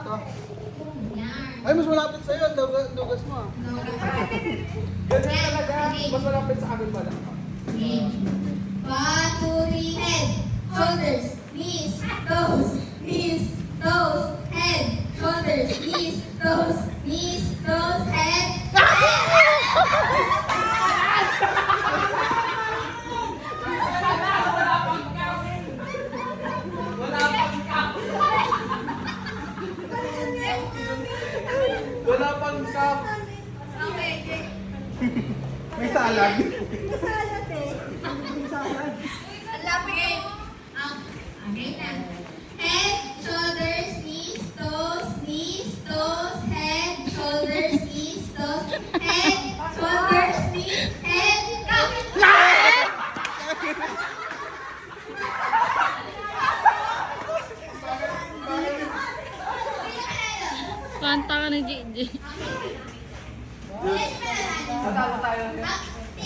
to. Ay, mas malapit sa'yo. Dugas mo. Ganyan talaga. Mas malapit sa akin pala. Okay. 1, 2, 3, head, shoulders, knees, toes, knees, toes, head, shoulders, knees, toes, head. Wala pang cup. Okay. May salad. Ang lapit. Okay na. Head, shoulders, knees, toes, head, shoulders, knees, toes, head, shoulders, knees, head. Kanta ka ng Gigi. Head, Tatawa tayo.